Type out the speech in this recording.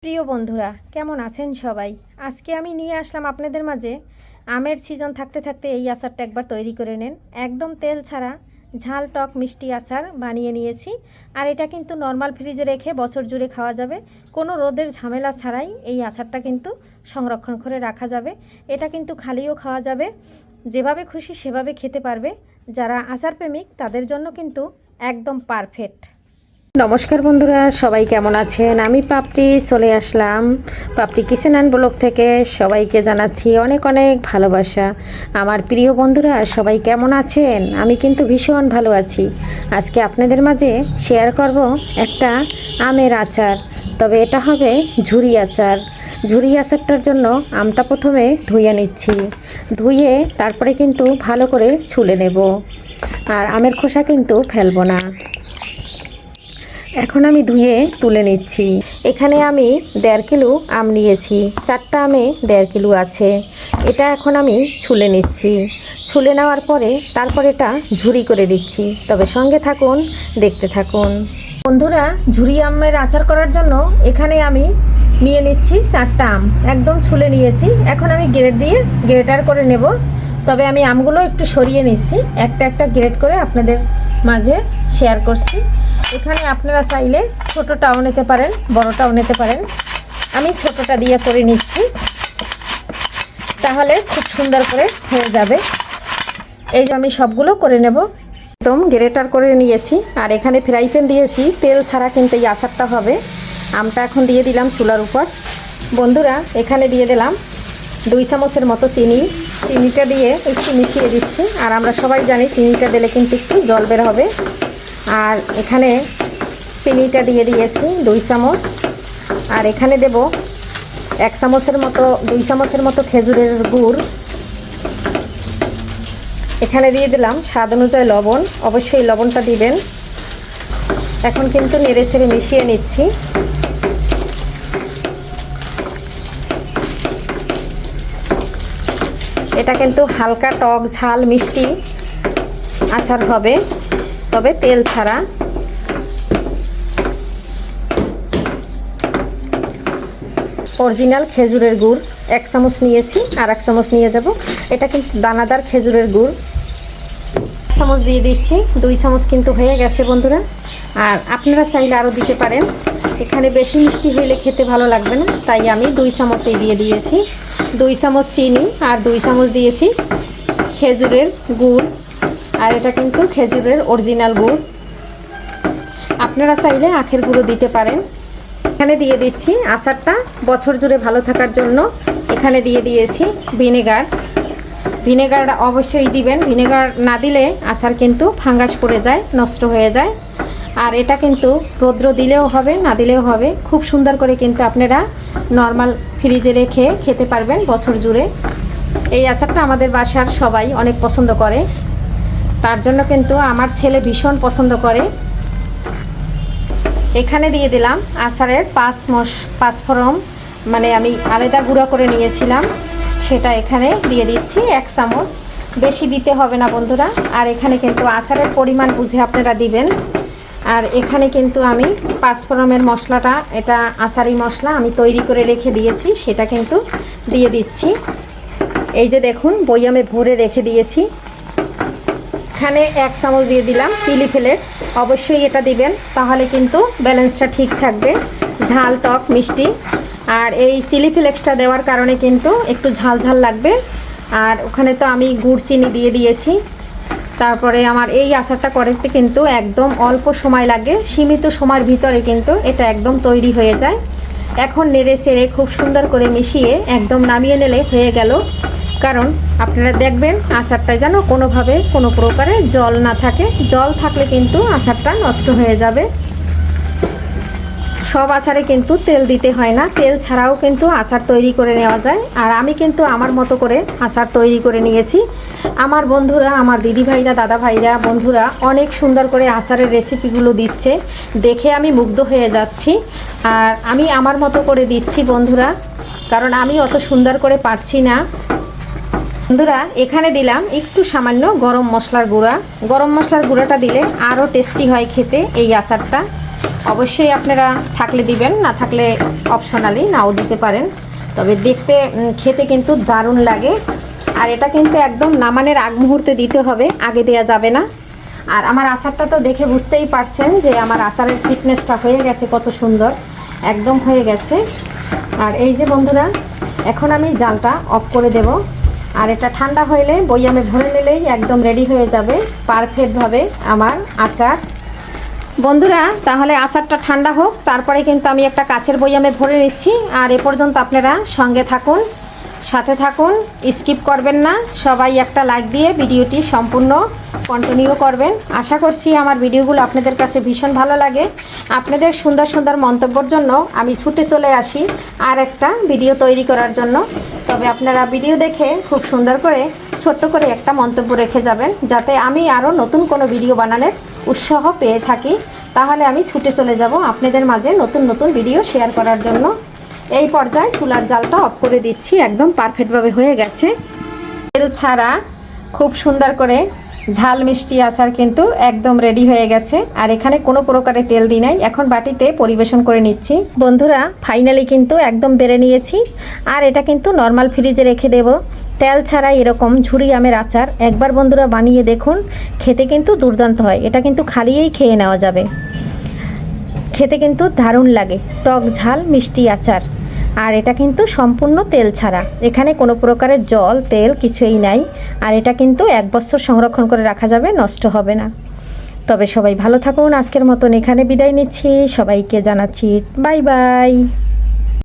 প্রিয় বন্ধুরা, কেমন আছেন সবাই? আজকে আমি নিয়ে আসলাম আপনাদের মাঝে আমের সিজন থাকতে থাকতে এই আচারটা একবার তৈরি করে নেন। একদম তেল ছাড়া ঝাল টক মিষ্টি আচার বানিয়ে নিয়েছি। আর এটা কিন্তু নর্মাল ফ্রিজে রেখে বছর জুড়ে খাওয়া যাবে। কোনো রোদের ঝামেলা ছাড়াই এই আচারটা কিন্তু সংরক্ষণ করে রাখা যাবে। এটা কিন্তু খালিও খাওয়া যাবে, যেভাবে খুশি সেভাবে খেতে পারবে। যারা আচার প্রেমিক তাদের জন্য কিন্তু একদম পারফেক্ট। নমস্কার বন্ধুরা, সবাই কেমন আছেন? আমি পাপড়ি চলে আসলাম পাপড়ি কিচেন অ্যান্ড ব্লগ থেকে। সবাইকে জানাচ্ছি অনেক অনেক ভালোবাসা। আমার প্রিয় বন্ধুরা সবাই কেমন আছেন? আমি কিন্তু ভীষণ ভালো আছি। আজকে আপনাদের মাঝে শেয়ার করব একটা আমের আচার, তবে এটা হবে ঝুরি আচার। ঝুরি আচারটার জন্য আমটা প্রথমে ধুয়ে নিচ্ছি। ধুয়ে তারপরে কিন্তু ভালো করে ছুলে নেব, আর আমের খোসা কিন্তু ফেলবো না। এখন আমি ধুয়ে তুলে নিচ্ছি। এখানে আমি 1.5 কিলো আম নিয়েছি। 4টা আমে 1.5 কিলো আছে। এটা এখন আমি ছুলে নিচ্ছি। ছুলে নেওয়ার পরে তারপর এটা ঝুরি করে দিচ্ছি। তবে সঙ্গে থাকুন, দেখতে থাকুন। বন্ধুরা, ঝুরি আমের আচার করার জন্য এখানে আমি নিয়ে নিচ্ছি 4টা আম। একদম ছুলে নিয়েছি। এখন আমি গ্রেটার করে নেব। তবে আমি আমগুলো একটু সরিয়ে নিচ্ছি, একটা একটা গ্রেট করে আপনাদের মাঝে শেয়ার করছি। এখানে আপনারা চাইলে ছোটোটাও নিতে পারেন, বড়টাও নিতে পারেন। আমি ছোটোটা দিয়ে করে নিচ্ছি, তাহলে খুব সুন্দর করে হয়ে যাবে। এই যে আমি সবগুলো করে নেব। একদম গ্রেটার করে নিয়েছি। আর এখানে ফ্রাই প্যান দিয়েছি, তেল ছাড়া কিন্তু এই আচারটা হবে। আমটা এখন দিয়ে দিলাম চুলার উপর। বন্ধুরা, এখানে দিয়ে দিলাম 2 চামচের মতো চিনি। চিনিটা দিয়ে একটু মিশিয়ে দিচ্ছি। আর আমরা সবাই জানি চিনিটা দিলে কিন্তু একটু জল বের হবে। আর এখানে চিনিটা দিয়ে দিয়েছি 2 চামচ। আর এখানে দেব 2 চামচের মতো খেজুরের গুড়। এখানে দিয়ে দিলাম স্বাদ অনুযায়ী লবণ। অবশ্যই লবণটা দিবেন। এখন কিন্তু নেড়ে ছেড়ে মিশিয়ে নিচ্ছি। এটা কিন্তু হালকা টক ঝাল মিষ্টি আচার হবে, তবে তেল ছাড়া। অরিজিনাল খেজুরের গুড় 1 চামচ নিয়েছি, আর 1 চামচ নিয়ে যাব। এটা কিন্তু দানাদার খেজুরের গুড়। 1 চামচ দিয়ে দিচ্ছি। 2 চামচ কিন্তু হয়ে গেছে বন্ধুরা। আর আপনারা চাইলে আরও দিতে পারেন। এখানে বেশি মিষ্টি হইলে খেতে ভালো লাগবে না, তাই আমি 2 চামচই দিয়ে দিয়েছি। 2 চামচ চিনি আর 2 চামচ দিয়েছি খেজুরের গুড়। আর এটা কিন্তু খেজুরের অরিজিনাল গুড়। আপনারা চাইলে আখের গুঁড়ো দিতে পারেন। এখানে দিয়ে দিচ্ছি আচারটা বছর জুড়ে ভালো থাকার জন্য এখানে দিয়ে দিয়েছি ভিনেগার। ভিনেগার অবশ্যই দিবেন। ভিনেগার না দিলে আচার কিন্তু ফাঙ্গাস পড়ে যায়, নষ্ট হয়ে যায়। আর এটা কিন্তু রৌদ্র দিলেও হবে, না দিলেও হবে। খুব সুন্দর করে কিন্তু আপনারা নর্মাল ফ্রিজে রেখে খেতে পারবেন বছর জুড়ে। এই আচারটা আমাদের বাসার সবাই অনেক পছন্দ করে। তার জন্য কিন্তু আমার ছেলে ভীষণ পছন্দ করে। এখানে দিয়ে দিলাম আচারের 5 ফোড়ন, মানে আমি আলাদা গুঁড়া করে নিয়েছিলাম, সেটা এখানে দিয়ে দিচ্ছি 1 চামচ। বেশি দিতে হবে না বন্ধুরা। আর এখানে কিন্তু আচারের পরিমাণ বুঝে আপনারা দিবেন। আর এখানে কিন্তু আমি 5 ফোড়নের মশলাটা, এটা আচারি মশলা আমি তৈরি করে রেখে দিয়েছি, সেটা কিন্তু দিয়ে দিচ্ছি। এই যে দেখুন, বয়ামে ভরে রেখে দিয়েছি। এখানে 1 চামচ দিয়ে দিলাম চিলি ফ্লেক্স। অবশ্যই এটা দিবেন, তাহলে কিন্তু ব্যালেন্সটা ঠিক থাকবে, ঝাল টক মিষ্টি। আর এই চিলি ফ্লেক্সটা দেওয়ার কারণে কিন্তু একটু ঝাল ঝাল লাগবে। আর ওখানে তো আমি গুড় চিনি দিয়ে দিয়েছি। তারপরে আমার এই আচারটা করতে কিন্তু একদম অল্প সময় লাগে, সীমিত সময়ের ভিতরে কিন্তু এটা একদম তৈরি হয়ে যায়। এখন নেড়ে চেড়ে খুব সুন্দর করে মিশিয়ে একদম নামিয়ে নিলে হয়ে গেল। কারণ আপনারা দেখবেন আচারটা যেন কোনোভাবে কোনো প্রকারে জল না থাকে। জল থাকলে কিন্তু আচারটা নষ্ট হয়ে যাবে। সব আচারে কিন্তু তেল দিতে হয় না, তেল ছাড়াও কিন্তু আচার তৈরি করে নেওয়া যায়। আর আমি কিন্তু আমার মতো করে আচার তৈরি করে নিয়েছি। আমার বন্ধুরা, আমার দিদি ভাইরা, দাদা ভাইরা, বন্ধুরা অনেক সুন্দর করে আচারের রেসিপিগুলো দিচ্ছে, দেখে আমি মুগ্ধ হয়ে যাচ্ছি। আর আমি আমার মতো করে দিচ্ছি বন্ধুরা, কারণ আমি অত সুন্দর করে পারছি না। বন্ধুরা, এখানে দিলাম একটু সামান্য গরম মশলার গুঁড়া। গরম মশলার গুঁড়াটা দিলে আরও টেস্টি হয় খেতে এই আচারটা। অবশ্যই আপনারা থাকলে দিবেন, না থাকলে অপশনালি নাও দিতে পারেন। তবে দেখতে খেতে কিন্তু দারুণ লাগে। আর এটা কিন্তু একদম নামানোর আগ মুহূর্তে দিতে হবে, আগে দেওয়া যাবে না। আর আমার আচারটা তো দেখে বুঝতেই পারছেন যে আমার আচারের ফিটনেসটা হয়ে গেছে, কত সুন্দর একদম হয়ে গেছে। আর এই যে বন্ধুরা, এখন আমি জালটা অফ করে দেব। আর এটা ঠান্ডা হইলে বয়ামে ভরে নিলেই একদম রেডি হয়ে যাবে পারফেক্টভাবে আমার আচার। বন্ধুরা তাহলে আচারটা ঠান্ডা হোক, তারপরে কিন্তু আমি একটা কাচের বয়ামে ভরে নিচ্ছি। আর এ পর্যন্ত আপনারা সঙ্গে থাকুন, সাথে থাকুন, স্কিপ করবেন না। সবাই একটা লাইক দিয়ে ভিডিওটি সম্পূর্ণ কন্টিনিউ করবেন। আশা করছি আমার ভিডিওগুলো আপনাদের কাছে ভীষণ ভালো লাগে। আপনাদের সুন্দর সুন্দর মন্তব্যের জন্য আমি ছুটে চলে আসি আর একটা ভিডিও তৈরি করার জন্য। তবে আপনারা ভিডিও দেখে খুব সুন্দর করে ছোট্ট করে একটা মন্তব্য রেখে যাবেন, যাতে আমি আরও নতুন কোনো ভিডিও বানানোর উৎসাহ পেয়ে থাকি। তাহলে আমি ছুটে চলে যাব আপনাদের মাঝে নতুন নতুন ভিডিও শেয়ার করার জন্য। এই পর্যায়ে চুলার জালটা অফ করে দিচ্ছি, একদম পারফেক্টভাবে হয়ে গেছে। তেল ছাড়া খুব সুন্দর করে ঝাল মিষ্টি আচার কিন্তু একদম রেডি হয়ে গেছে। আর এখানে কোনো প্রকারের তেল দিই নাই। এখন বাটিতে পরিবেশন করে নিচ্ছি। বন্ধুরা ফাইনালি কিন্তু একদম বেড়ে নিয়েছি। আর এটা কিন্তু নর্মাল ফ্রিজে রেখে দেব। তেল ছাড়া এরকম ঝুরি আমের আচার একবার বন্ধুরা বানিয়ে দেখুন, খেতে কিন্তু দুর্দান্ত হয়। এটা কিন্তু খালিয়েই খেয়ে নেওয়া যাবে, খেতে কিন্তু দারুণ লাগে, টক ঝাল মিষ্টি আচার। আর এটা কিন্তু সম্পূর্ণ তেল ছাড়া, এখানে কোনো প্রকারের জল তেল কিছুই নাই। আর এটা কিন্তু 1 বছর সংরক্ষণ করে রাখা যাবে, নষ্ট হবে না। তবে সবাই ভালো থাকুন। আজকের মতন এখানে বিদায় নিচ্ছি। সবাইকে জানাচ্ছি বাই বাই।